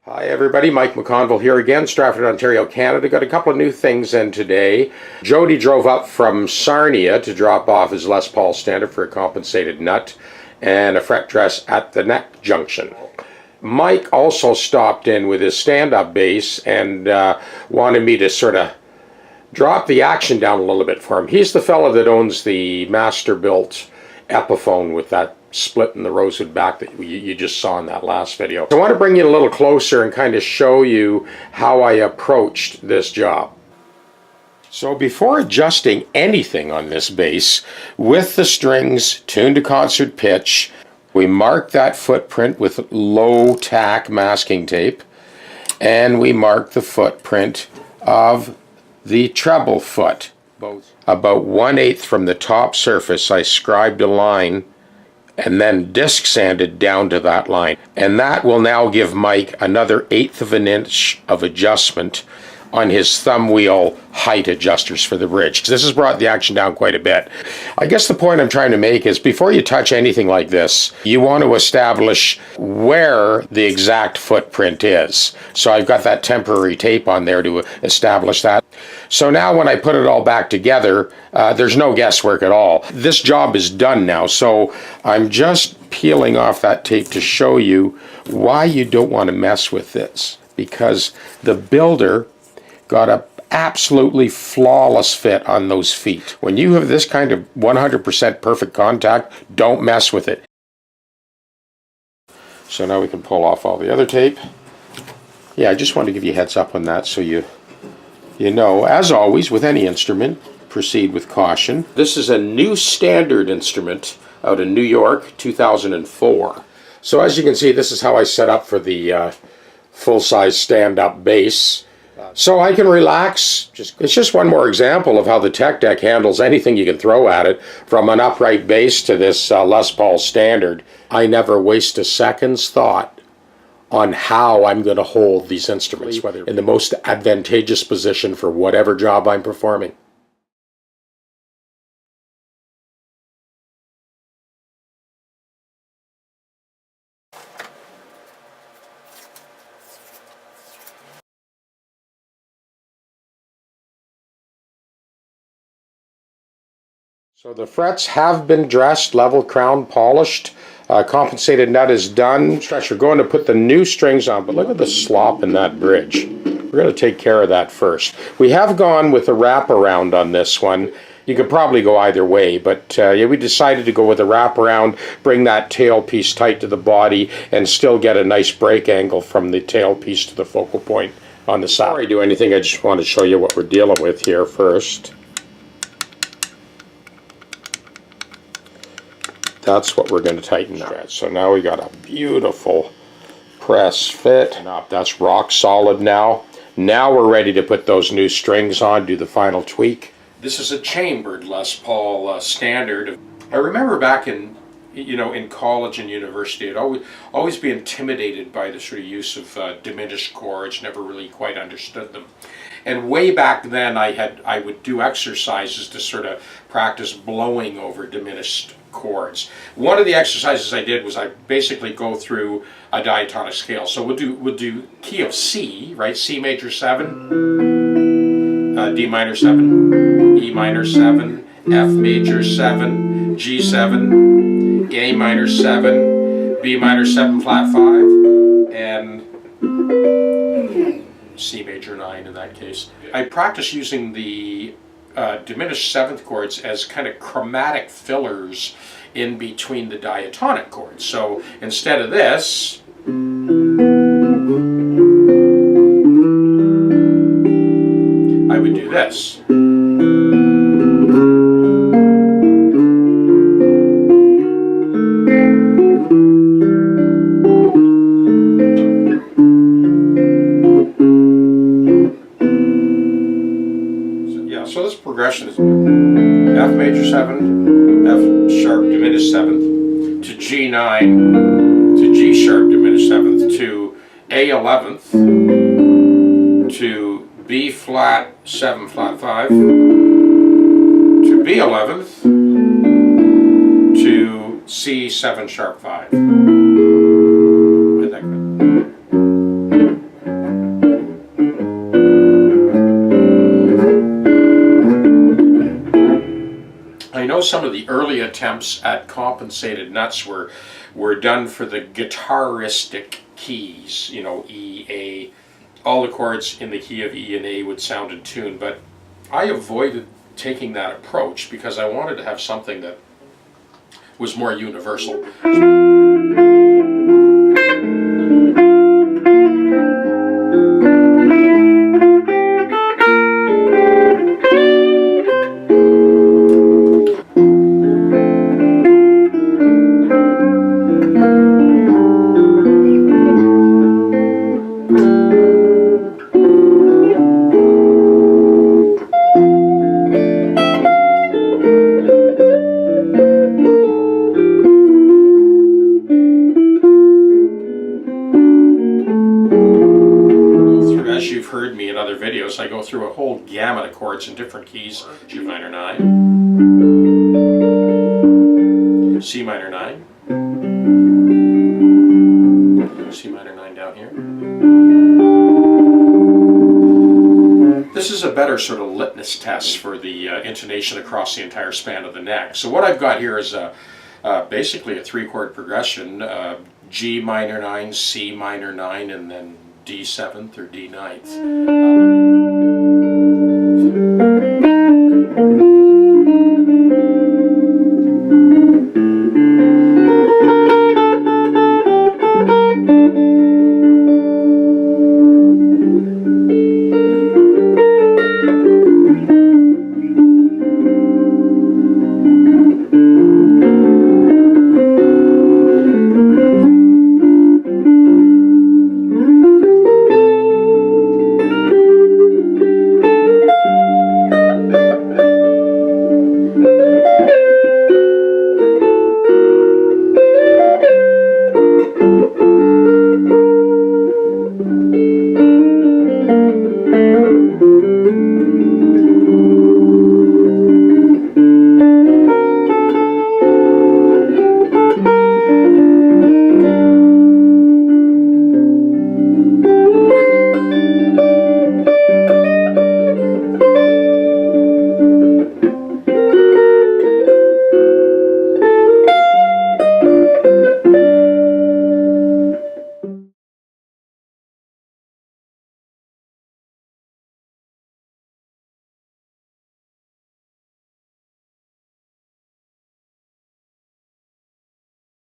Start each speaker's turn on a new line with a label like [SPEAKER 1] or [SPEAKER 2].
[SPEAKER 1] Hi everybody, Mike McConville here again, Stratford, Ontario, Canada. Got a couple of new things in today. Jody drove up from Sarnia to drop off his Les Paul Standard for a compensated nut and a fret dress at the neck junction. Mike also stopped in with his stand-up bass and wanted me to sort of drop the action down a little bit for him. He's the fellow that owns the master-built Epiphone with that split in the rosewood back that you just saw in that last video. I want to bring you a little closer and kind of show you how I approached this job. So before adjusting anything on this bass, with the strings tuned to concert pitch, we mark that footprint with low tack masking tape, and we mark the footprint of the treble foot. About 1/8 from the top surface, I scribed a line and then disc sanded down to that line. And that will now give Mike another 1/8 of an inch of adjustment on his thumb wheel height adjusters for the bridge. This has brought the action down quite a bit. I guess the point I'm trying to make is before you touch anything like this, you want to establish where the exact footprint is. So I've got that temporary tape on there to establish that. So now when I put it all back together, there's no guesswork at all. This job is done now, so I'm just peeling off that tape to show you why you don't want to mess with this. Because the builder got a absolutely flawless fit on those feet. When you have this kind of 100% perfect contact, don't mess with it. So now we can pull off all the other tape. Yeah, I just wanted to give you a heads up on that so you know. As always, with any instrument, proceed with caution. This is a new standard instrument out of New York, 2004. So as you can see, this is how I set up for the full-size stand-up bass. So I can relax. It's just one more example of how the Tech Deck handles anything you can throw at it, from an upright bass to this Les Paul Standard. I never waste a second's thought on how I'm going to hold these instruments, whether in the most advantageous position for whatever job I'm performing. So the frets have been dressed, level crown, polished. Compensated nut is done. We're going to put the new strings on, but look at the slop in that bridge. We're going to take care of that first. We have gone with a wraparound on this one. You could probably go either way, but yeah, we decided to go with a wraparound, bring that tail piece tight to the body, and still get a nice break angle from the tail piece to the focal point on the side. Before I do anything, I just want to show you what we're dealing with here first. That's what we're going to tighten up. So now we got a beautiful press fit. That's rock solid now. Now we're ready to put those new strings on, do the final tweak. This is a chambered Les Paul Standard. I remember back in college and university, I'd always be intimidated by the sort of use of diminished chords, never really quite understood them. And way back then I would do exercises to sort of practice blowing over diminished chords. One of the exercises I did was I basically go through a diatonic scale. So we'll do key of C, right? C major 7, D minor 7, E minor 7, F major 7, G 7, A minor 7, B minor 7 flat 5, and C major 9 in that case. I practice using the diminished seventh chords as kind of chromatic fillers in between the diatonic chords. So instead of this, I would do this. So this progression is F major 7, F sharp diminished 7th, to G9, to G sharp diminished 7th, to A 11th, to B flat 7 flat 5, to B 11th, to C 7 sharp 5. know some of the early attempts at compensated nuts were done for the guitaristic keys, you know, E, A. All the chords in the key of E and A would sound in tune, but I avoided taking that approach because I wanted to have something that was more universal. As you've heard me in other videos, I go through a whole gamut of chords in different keys. G minor 9, C minor 9, C minor 9 down here. This is a better sort of litmus test for the intonation across the entire span of the neck. So what I've got here is basically a 3-chord progression, G minor 9, C minor 9, and then D7th or D9th.